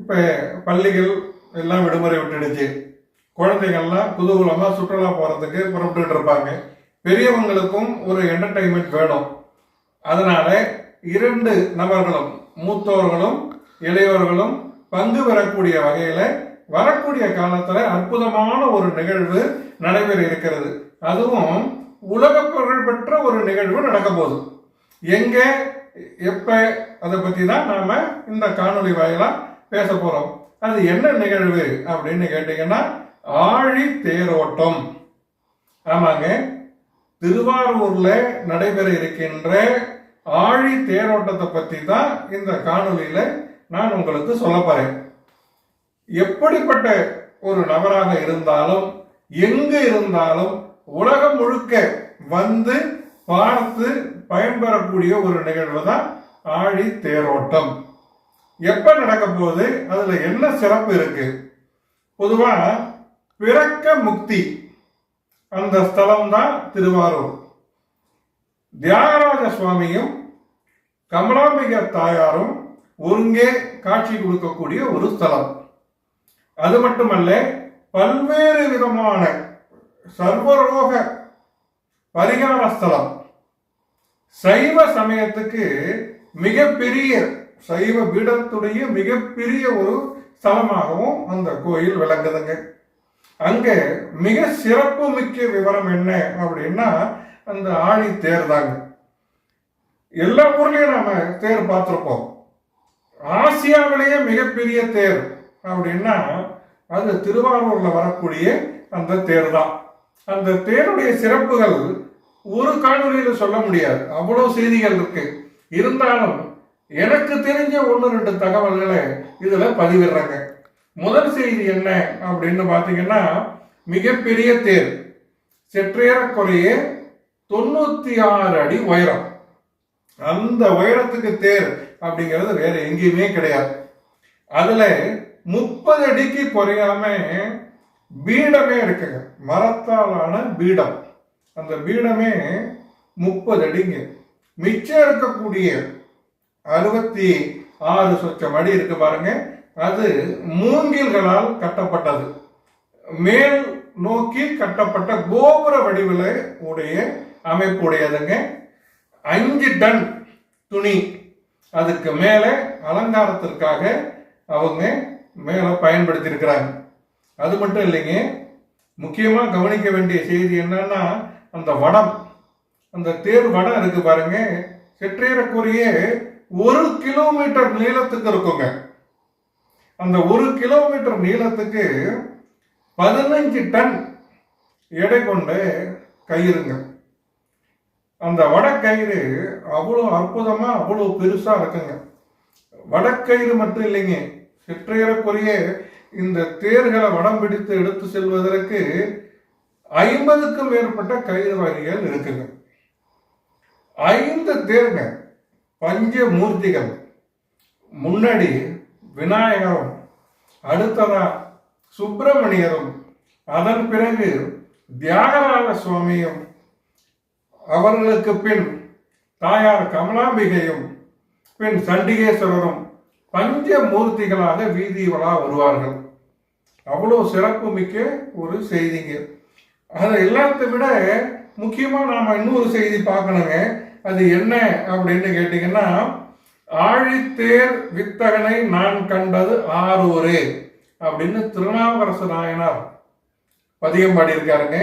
இப்போ பள்ளிகள் எல்லாம் விடுமுறை விட்டுடுச்சு. குழந்தைகள்லாம் குதூகலமாக சுற்றுலா போகிறதுக்கு புறப்பட்டு இருப்பாங்க. பெரியவங்களுக்கும் ஒரு என்டர்டைன்மெண்ட் வேணும். அதனால 2 நபர்களும், மூத்தோர்களும் இளையோர்களும் பங்கு பெறக்கூடிய வகையில் வரக்கூடிய காலத்தில் அற்புதமான ஒரு நிகழ்வு நடைபெற இருக்கிறது. அதுவும் உலக புகழ் பெற்ற ஒரு நிகழ்வு நடக்க போகுது. எங்க, எப்ப, அதை பத்தி தான் நாம இந்த காணொலி வாயிலா பேச போறோம். அது என்ன நிகழ்வு அப்படின்னு கேட்டீங்கன்னா, ஆழி தேரோட்டம். ஆமாங்க, திருவாரூர்ல நடைபெற இருக்கின்ற ஆழி தேரோட்டத்தை பத்தி தான் இந்த காணொலியில நான் உங்களுக்கு சொல்ல போறேன். எப்படிப்பட்ட ஒரு நபராக இருந்தாலும், எங்கு இருந்தாலும், உலகம் முழுக்க வந்து பார்த்து பயன்பெறக்கூடிய ஒரு நிகழ்வு தான் ஆழி தேரோட்டம். எப்ப நடக்க போகுது, அதுல என்ன சிறப்பு இருக்கு? பொதுவா பிறக்க முக்தி அந்த ஸ்தலம் தான் திருவாரூர். தியாகராஜ சுவாமியும் கமலாம்பிகை தாயாரும் ஒருங்கே காட்சி கொடுக்கக்கூடிய ஒரு ஸ்தலம். அது மட்டுமல்ல, பல்வேறு விதமான சர்வரோக பரிகார ஸ்தலம். சைவ சமயத்துக்கு மிகப்பெரிய, சைவ பீடத்துடைய மிகப்பெரிய ஒரு ஸ்தலமாகவும் அந்த கோயில் விளங்குதுங்க. அங்க மிக சிறப்பு மிக்க விவரம் என்ன அப்படின்னா, அந்த ஆழி தேர் தாங்க. எல்லா ஊர்லயும் நாம தேர் பார்த்திருப்போம். ஆசியாவிலேயே மிகப்பெரிய தேர் அப்படின்னா அது திருவாரூர்ல வரக்கூடிய அந்த தேர் தான். அந்த தேருடைய சிறப்புகள் ஒரு காணொலியில சொல்ல முடியாது, அவ்வளவு செய்திகள் இருக்கு. இருந்தாலும் எனக்கு தெரிஞ்ச 1-2 தகவல்களை இதுல பதிவிடுறாங்க. முதல் செய்தி என்ன அப்படின்னு பாத்தீங்கன்னா, மிகப்பெரிய தேர், சற்றேறக்குறைய 96 அடி உயரம். அந்த உயரத்துக்கு தேர் அப்படிங்கிறது வேற எங்கேயுமே கிடையாது. அதுல 30 அடிக்கு குறையாம பீடமே இருக்குங்க, மரத்தாலான பீடம். அந்த பீடமே 30 அடிங்க. மிச்சம் இருக்கக்கூடிய 66 சொச்சம் அடி இருக்கு பாருங்க, அது மூங்கில்களால் கட்டப்பட்டது. மேல் நோக்கி கட்டப்பட்ட கோபுர வடிவில் உடைய அமைப்புடையதுங்க. 5 டன் துணி அதுக்கு மேல அலங்காரத்திற்காக அவங்க மேல பயன்படுத்தி இருக்கிறாங்க. அது மட்டும் இல்லைங்க, முக்கியமா கவனிக்க வேண்டிய செய்தி என்னன்னா, அந்த வடம், அந்த தேர் வடம் இருக்கு பாருங்க, சற்றேறக்குரிய 1 கிலோமீட்டர் நீளத்துக்கு இருக்குங்க. அந்த 1 கிலோமீட்டர் நீளத்துக்கு 15 டன் எடை கொண்ட கயிறுங்க. அந்த வடக்கயிறு அவ்வளோ அற்புதமா, அவ்வளோ பெருசா இருக்குங்க. வடக்கயிறு மட்டும் இல்லைங்க, சற்றேறக்குரிய இந்த தேர்களை வடம் பிடித்து எடுத்து செல்வதற்கு 50க்கும் மேற்பட்ட கயிறு வகைகள் இருக்குங்க. 5 தேர்ங்க, பஞ்ச மூர்த்திகள். முன்னாடி விநாயகரும், அடுத்ததா சுப்பிரமணியரும், அதன் பிறகு தியாகராஜ சுவாமியும், அவர்களுக்கு பின் தாயார் கமலாம்பிகையும், பின் சண்டிகேஸ்வரரும் பஞ்ச மூர்த்திகளாக வீதி வளா வருவார்கள். அவ்வளோ சிறப்பு மிக்க ஒரு செய்திங்க. அதை எல்லாத்தை விட முக்கியமா நாம இன்னொரு செய்தி பார்க்கணுங்க. அது என்ன அப்படின்னு கேட்டீங்கன்னா, ஆழித்தேர் வித்தகனை நான் கண்டது ஆரூரே அப்படின்னு திருநாவுக்கரசு நாயனார் பதியம் பாடியிருக்காருங்க.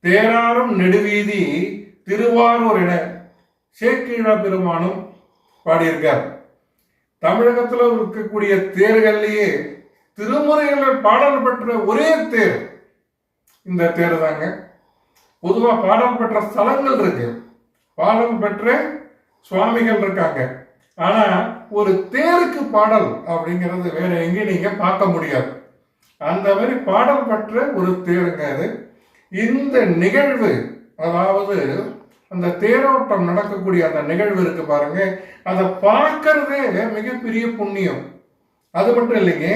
தேராரும் நெடுவீதி திருவாரூர் என சேக்கிழா பெருமானும் பாடியிருக்கார். தமிழகத்தில் இருக்கக்கூடிய தேர்கள்லேயே திருமுறைகளில் பாடல் பெற்ற ஒரே தேர் இந்த தேர் தாங்க. பொதுவாக பாடல் பெற்ற ஸ்தலங்கள் இருக்கு, பாடல் பெற்ற சுவாமிகள் இருக்காங்க. ஆனா ஒரு தேருக்கு பாடல் அப்படிங்கிறது வேற எங்கேயும் நீங்க பார்க்க முடியாது. அந்த மாதிரி பாடல் பெற்ற ஒரு தேருங்க அது. இந்த நிகழ்வு, அதாவது அந்த தேரோட்டம் நடக்கக்கூடிய அந்த நிகழ்வு இருக்கு பாருங்க, அதை பார்க்கறதே மிகப்பெரிய புண்ணியம். அது மட்டும் இல்லைங்க,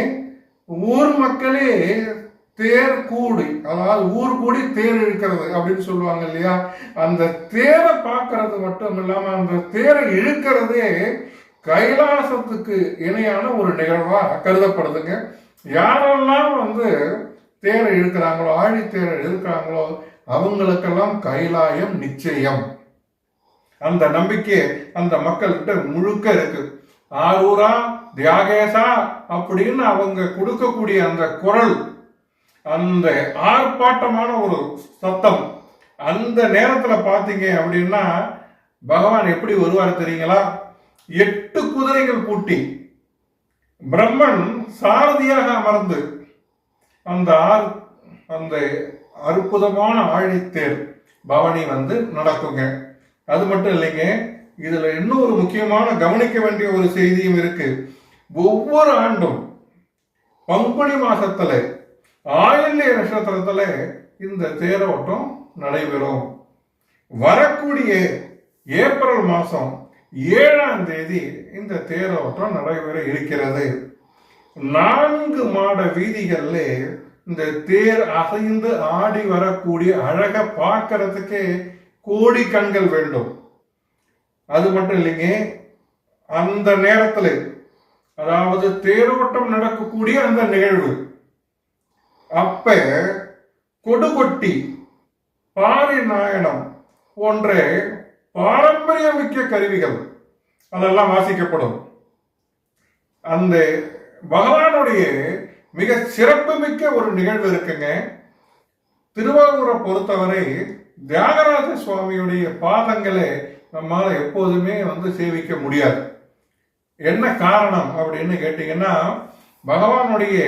ஊர் மக்களே தேர் கூடி, அதாவது ஊர் கூடி தேர் இழுக்கிறது அப்படின்னு சொல்லுவாங்க இல்லையா, அந்த தேரை பார்க்கறது மட்டும் இல்லாம அந்த தேரை இழுக்கிறதே கைலாசத்துக்கு இணையான ஒரு நிகழ்வா கருதப்படுதுங்க. யாரெல்லாம் வந்து தேரை இழுக்கிறாங்களோ, ஆழித்தேரை இழுக்கிறாங்களோ, அவங்களுக்கெல்லாம் கைலாயம் நிச்சயம். அந்த நம்பிக்கை அந்த மக்கள்கிட்ட முழுக்க இருக்கு. ஆரூரா தியாகேசா அப்படின்னு அவங்க கொடுக்கக்கூடிய அந்த குரல், அந்த ஆர்ப்பாட்டமான ஒரு சத்தம், அந்த நேரத்துல பாத்தீங்க அப்படின்னா பகவான் எப்படி வருவார் தெரியுங்களா? 8 குதிரைகள் பூட்டி பிரம்மன் சாரதியாக அமர்ந்து அந்த அந்த அற்புதமான ஆழித்தேர் பவனி வந்து நடக்குங்க. அது மட்டும் இல்லைங்க, இதுல இன்னொரு முக்கியமான கவனிக்க வேண்டிய ஒரு செய்தியும் இருக்கு. ஒவ்வொரு ஆண்டும் பங்குனி மாசத்துல ஆயில்ய நட்சத்திரத்துல இந்த தேரோட்டம் நடைபெறும். வரக்கூடிய ஏப்ரல் மாசம் 7ஆம் தேதி இந்த தேரோட்டம் நடைபெற இருக்கிறது. 4 மாட வீதிகள்ல இந்த தேர் அசைந்து ஆடி வரக்கூடிய அழக பார்க்கறதுக்கு கோடி கண்கள் வேண்டும். அது மட்டும் இல்லைங்க, அந்த நேரத்துல அதாவது தேரோட்டம் நடக்கக்கூடிய அந்த நிகழ்வு அப்ப கொடுகொட்டி பாரி நாயனம் போன்ற பாரம்பரியமிக்க கருவிகள் அதெல்லாம் வாசிக்கப்படும். அந்த பகவானுடைய மிக சிறப்புமிக்க ஒரு நிகழ்வு இருக்குங்க. திருவாரூரை பொறுத்தவரை தியாகராஜ சுவாமியுடைய பாதங்களை நம்மால எப்போதுமே வந்து சேவிக்க முடியாது. என்ன காரணம் அப்படின்னு கேட்டீங்கன்னா, பகவானுடைய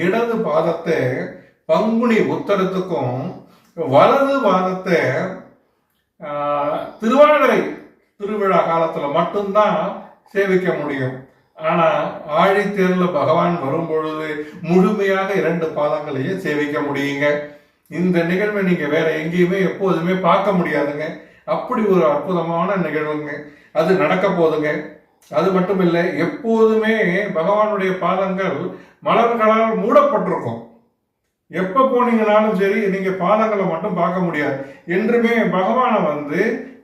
இடது பாதத்தை பங்குனி உத்தரத்துக்கும் வலது பாதத்தை திருவாதிரை திருவிழா காலத்துல மட்டும்தான் சேவிக்க முடியும். ஆனா ஆழித்தேர்ல பகவான் வரும் பொழுது முழுமையாக 2 பாதங்களையும் சேவிக்க முடியுங்க. இந்த நிகழ்வை நீங்க வேற எங்கேயுமே எப்போதுமே பார்க்க முடியாதுங்க. அப்படி ஒரு அற்புதமான நிகழ்வுங்க அது நடக்க போதுங்க. அது மட்டும் இல்லை, எப்போதுமே பகவானுடைய பாதங்கள் மலர்களால் மூடப்பட்டிருக்கும். எப்ப போனீங்கனாலும் சரி, நீங்க பாதங்களை மட்டும் பார்க்க முடியாது. என்றுமே பகவானை வந்து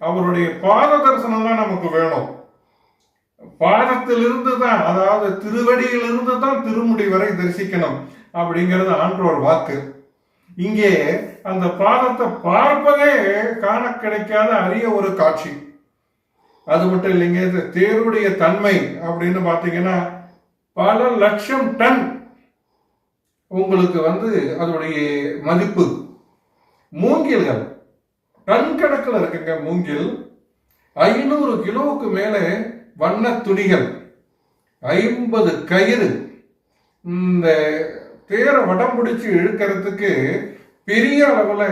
அவருடைய பாத தரிசனம் தான் நமக்கு வேணும். பாதத்திலிருந்து தான், அதாவது திருவடியிலிருந்து தான் திருமுடி வரை தரிசிக்கணும் அப்படிங்கிறது ஆன்றோர் வாக்கு. இங்கே அந்த பாதத்தை பார்ப்பதே காண கிடைக்காத அரிய ஒரு காட்சி. அது மட்டும் இல்லைங்க, தேருடைய தன்மை அப்படின்னு பாத்தீங்கன்னா பல லட்சம் டன் உங்களுக்கு வந்து அதோடைய மதிப்பு. மூங்கில்கள் டன் கணக்கில் இருக்குங்க. மூங்கில் 500 கிலோவுக்கு மேலே வண்ண துணிகள், 50 கயிறு, இந்த தேரை வடம் பிடிச்சு இழுக்கிறதுக்கு பெரிய அளவுல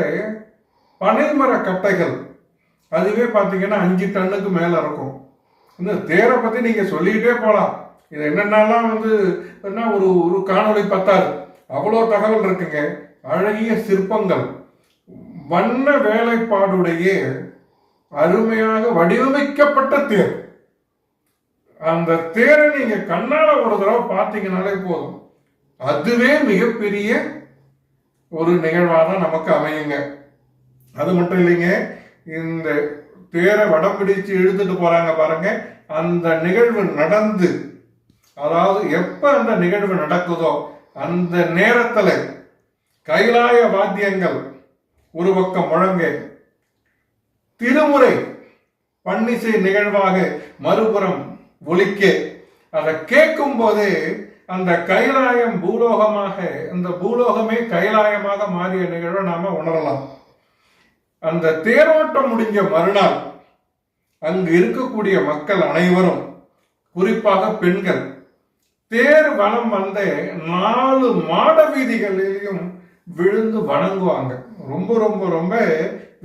பனைமர கட்டைகள், அதுவே பார்த்தீங்கன்னா 5 டன்னுக்கு மேல இருக்கும். இந்த தேரை பத்தி நீங்க சொல்லிக்கிட்டே போகலாம். இது என்னென்னலாம் வந்து ஒரு காணொளி பத்தாது, அவ்வளோ தகவல் இருக்குங்க. அழகிய சிற்பங்கள், வண்ண வேலைப்பாடுடைய அருமையாக வடிவமைக்கப்பட்ட தேர். அந்த தேரை நீங்க கண்ணால ஒரு தடவை பார்த்தீங்கன்னாலே போதும், அதுவே மிகப்பெரிய ஒரு நிகழ்வாக நமக்கு அமையுங்க. அது மட்டும் இல்லைங்க, இந்த தேரை வடம் பிடிச்சு இழுத்துட்டு போறாங்க பாருங்க, அந்த நிகழ்வு நடந்து, அதாவது எப்ப அந்த நிகழ்வு நடக்குதோ அந்த நேரத்துல கைலாய வாத்தியங்கள் ஒரு பக்கம் முழங்க, திருமுறை பன்னிசை நிகழ்வாக மறுபுறம் ஒலிக்க, அதை கேட்கும் போதே அந்த கைலாயம் பூலோகமாக, இந்த பூலோகமே கைலாயமாக மாறிய நிகழ்வை நாம உணரலாம். அந்த தேரோட்டம் முடிஞ்ச மறுநாள் அங்கு இருக்கக்கூடிய மக்கள் அனைவரும், குறிப்பாக பெண்கள், தேர் வலம் வந்த 4 மாட வீதிகளிலும் விழுந்து வணங்குவாங்க. ரொம்ப ரொம்ப ரொம்ப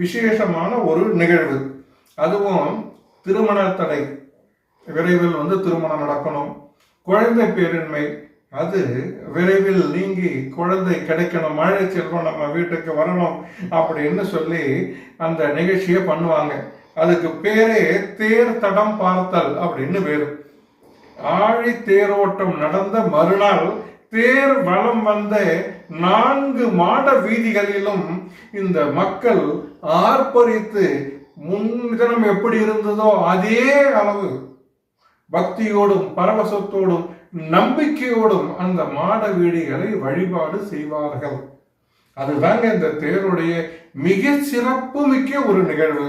விசேஷமான ஒரு நிகழ்வு. அதுவும் திருமண தடை, விரைவில் வந்து திருமணம் நடக்கணும், குழந்தை பேரின்மை அது விரைவில் நீங்கி குழந்தை கிடைக்கணும், மழை செல்வம் நம்ம வீட்டுக்கு வரணும் அப்படின்னு சொல்லி அந்த நிகழ்ச்சியை பண்ணுவாங்க. அதுக்கு பேரே தேர் தடம் பார்த்தல் அப்படின்னு பேரு. ஆழி தேரோட்டம் நடந்த மறுநாள் தேர் வலம் வந்த 4 மாட வீதிகளிலும் இந்த மக்கள் ஆர்ப்பரித்து, முன்தினம் எப்படி இருந்ததோ அதே அளவு பக்தியோடும் பரவசத்தோடும் நம்பிக்கையோடும் அந்த மாட வீடிகளை வழிபாடு செய்வார்கள். அதுதாங்க இந்த தேருடைய மிக சிறப்பு மிக்க ஒரு நிகழ்வு.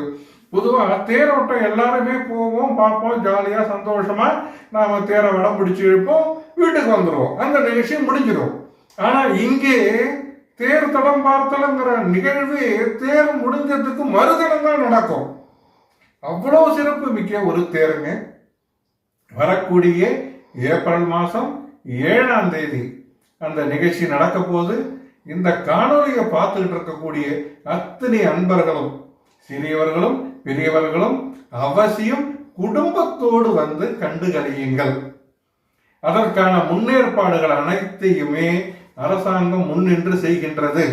பொதுவா தேரோட்டம் எல்லாருமே போவோம், பார்ப்போம், ஜாலியா சந்தோஷமா நாம தேரை வடம் பிடிச்சு இழுப்போம், வீட்டுக்கு வந்துடுவோம், அந்த நிகழ்ச்சி முடிஞ்சிடும். ஆனா இங்கே தேர் தடம் பார்த்தலங்கிற நிகழ்வு தேர் முடிஞ்சதுக்கு மறுதினம் தான் நடக்கும். அவ்வளவு சிறப்பு மிக்க ஒரு தேருங்க. வரக்கூடிய ஏப்ரல் மாசம் 7ஆம் தேதி அந்த நிகழ்ச்சி நடக்க போது இந்த காணொலியை பார்த்துக்கிட்டு இருக்கக்கூடிய அத்தனை அன்பர்களும் சிறியவர்களும் பெரியவர்களும் அவசியம் குடும்பத்தோடு வந்து கண்டுகளியுங்கள். அதற்கான முன்னேற்பாடுகள் அனைத்தையுமே அரசாங்கம் முன்னின்று செய்கின்றது.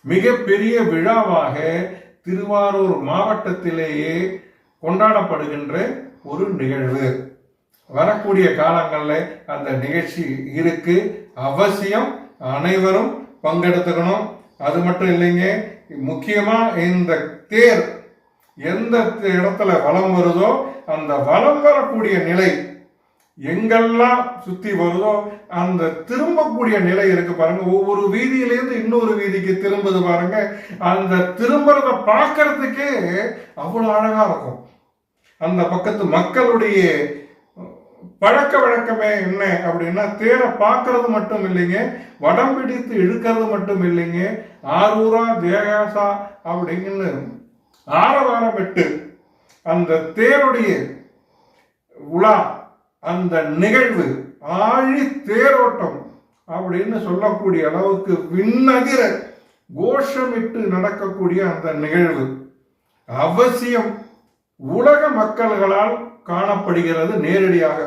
மிக பெரிய விழாவாக திருவாரூர் மாவட்டத்திலேயே கொண்டாடப்படுகின்ற ஒரு நிகழ்வு. வரக்கூடிய காலங்களில் அந்த நிகழ்ச்சி இருக்கு. அவசியம் அனைவரும் பங்கெடுத்துக்கணும். அது மட்டும் இல்லைங்க, முக்கியமா இந்த தேர் எந்த இடத்துல வலம் வருதோ அந்த வலம் வரக்கூடிய நிலை எங்கெல்லாம் சுத்தி வருதோ அந்த திரும்பக்கூடிய நிலை இருக்கு பாருங்க. ஒவ்வொரு வீதியிலேருந்து இன்னொரு வீதிக்கு திரும்புது பாருங்க. அந்த திரும்புறத பார்க்கறதுக்கே அவ்வளவு அழகா இருக்கும். அந்த பக்கத்து மக்களுடைய பழக்க வழக்கமே என்ன அப்படின்னா, தேரை பார்க்கறது மட்டும் இல்லைங்க, வடம் பிடித்து இழுக்கிறது மட்டும் இல்லைங்க, ஆரூரா தேகாசா அப்படின்னு ஆரவாரம் விட்டு அந்த தேருடைய உலா, அந்த நிகழ்வு ஆழி தேரோட்டம் அப்படின்னு சொல்லக்கூடிய அளவுக்கு விண்ணதிர கோஷமிட்டு நடக்கக்கூடிய அந்த நிகழ்வு அவசியம் உலக மக்கள்களால் காணப்படுகிறது. நேரடியாக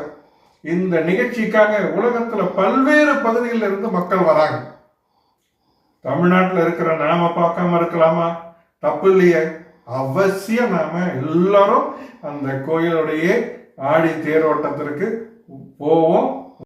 இந்த நிகழ்ச்சிக்காக உலகத்துல பல்வேறு பகுதிகளில் இருந்து மக்கள் வராங்க. தமிழ்நாட்டில் இருக்கிற நாம பார்க்காம இருக்கலாமா? தப்பு இல்லையே. அவசியம் நாம எல்லாரும் அந்த கோயிலுடைய ஆடி தேரோட்டத்திற்கு போவோம்.